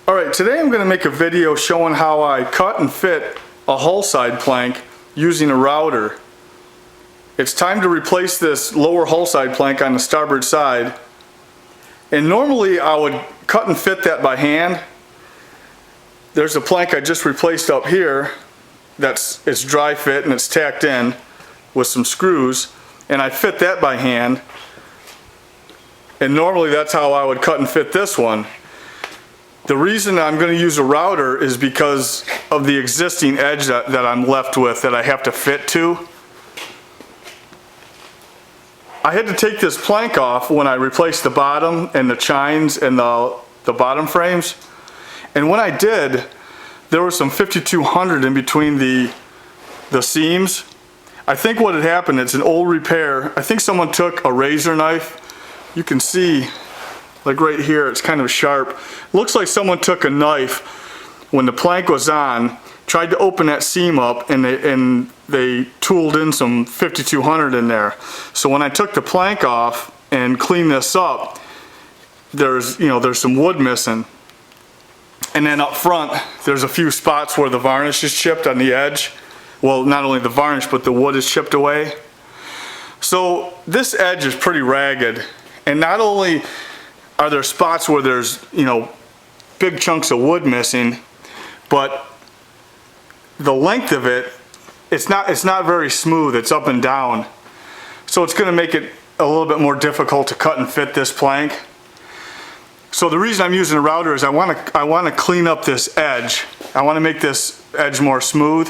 Alright, today I'm going to make a video showing how I cut and fit a hull side plank using a router. It's time to replace this lower hull side plank on the starboard side. And normally I would cut and fit that by hand. There's a plank I just replaced up here it's dry fit and it's tacked in with some screws, and I fit that by hand. And normally that's how I would cut and fit this one. The reason I'm going to use a router is because of the existing edge that I'm left with that I have to fit to. I had to take this plank off when I replaced the bottom and the chines and the bottom frames. And when I did, there was some 5200 in between the seams. I think what had happened, it's an old repair. I think someone took a razor knife. You can see, like right here, it's kind of sharp. Looks like someone took a knife when the plank was on, tried to open that seam up, and they tooled in some 5200 in there. So when I took the plank off and cleaned this up, there's some wood missing. And then up front, there's a few spots where the varnish is chipped on the edge. Well, not only the varnish, but the wood is chipped away. So this edge is pretty ragged. And not only are there spots where there's, big chunks of wood missing, but the length of it, it's not very smooth. It's up and down. So it's going to make it a little bit more difficult to cut and fit this plank. So the reason I'm using a router is I want to clean up this edge. I want to make this edge more smooth.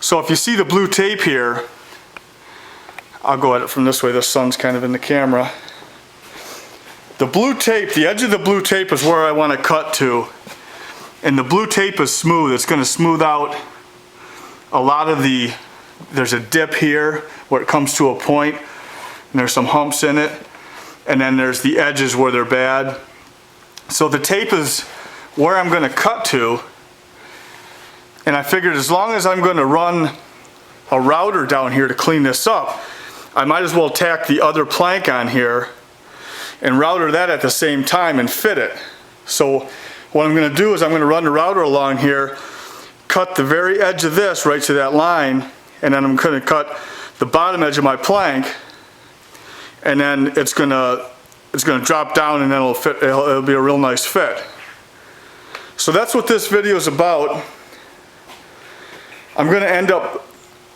So if you see the blue tape here, I'll go at it from this way. The sun's kind of in the camera. The blue tape, the edge of the blue tape is where I want to cut to. And the blue tape is smooth. It's going to smooth out a lot of there's a dip here where it comes to a point, and there's some humps in it. And then there's the edges where they're bad. So the tape is where I'm going to cut to. And I figured as long as I'm going to run a router down here to clean this up, I might as well tack the other plank on here and router that at the same time and fit it. So what I'm going to do is I'm going to run the router along here, cut the very edge of this right to that line, and then I'm going to cut the bottom edge of my plank, and then it's going to drop down, and then it'll fit. It'll be a real nice fit. So that's what this video is about. I'm going to end up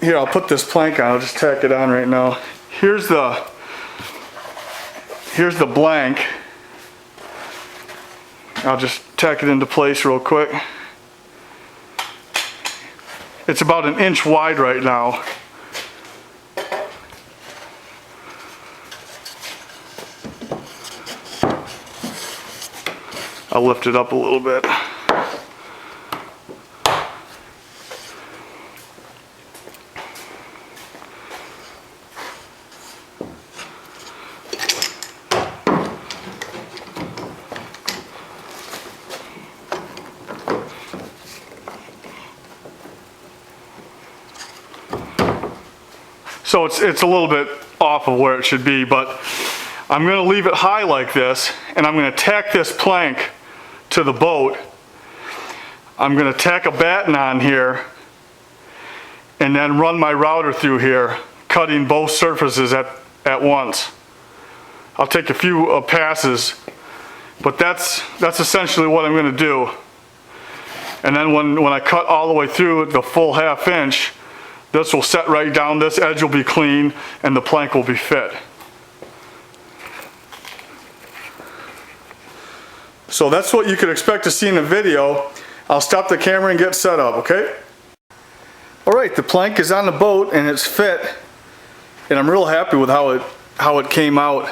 here. I'll put this plank on. I'll just tack it on right now. Here's the blank. I'll just tack it into place real quick. It's about 1 inch wide right now. I'll lift it up a little bit. So it's a little bit off of where it should be, but I'm going to leave it high like this, and I'm going to tack this plank to the boat. I'm going to tack a batten on here and then run my router through here, cutting both surfaces at once. I'll take a few passes, but that's essentially what I'm going to do. And then when I cut all the way through the full 1/2 inch, this will set right down, this edge will be clean, and the plank will be fit. So that's what you could expect to see in the video. I'll stop the camera and get set up, okay? Alright, the plank is on the boat and it's fit, and I'm real happy with how it came out.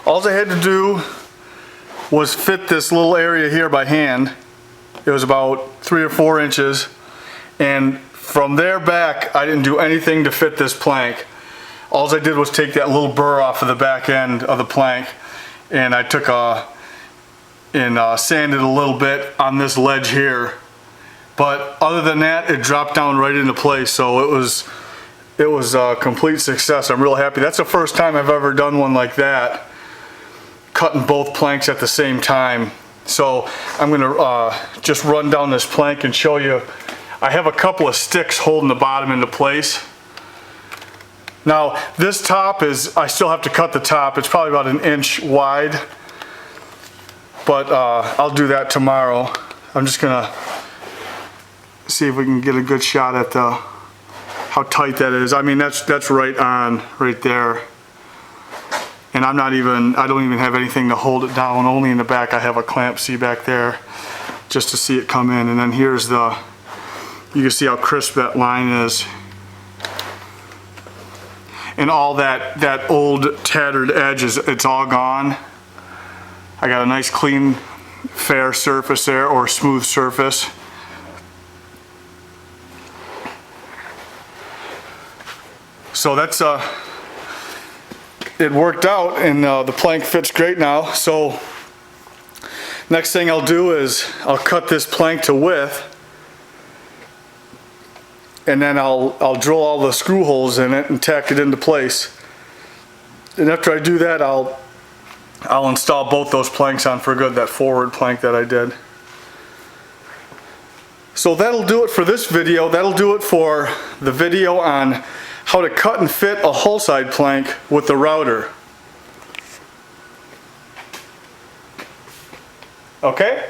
All I had to do was fit this little area here by hand. It was about 3 or 4 inches, and from there back I didn't do anything to fit this plank. All I did was take that little burr off of the back end of the plank, and I took sanded a little bit on this ledge here. But other than that, it dropped down right into place, so it was a complete success. I'm real happy. That's the first time I've ever done one like that, cutting both planks at the same time. So I'm gonna just run down this plank and show you. I have a couple of sticks holding the bottom into place. Now this top is, I still have to cut the top. It's probably about 1 inch wide, but I'll do that tomorrow. I'm just gonna see if we can get a good shot at how tight that is. I mean, that's right on, right there. And I don't even have anything to hold it down. Only in the back I have a clamp, see back there, just to see it come in. And then here's you can see how crisp that line is. And all that old tattered edge it's all gone. I got a nice clean, fair surface there, or smooth surface. So that's it worked out, and the plank fits great now. So next thing I'll do is I'll cut this plank to width, and then I'll drill all the screw holes in it and tack it into place. And after I do that, I'll install both those planks on for good, that forward plank that I did. So that'll do it for this video. That'll do it for the video on how to cut and fit a hull side plank with the router. Okay?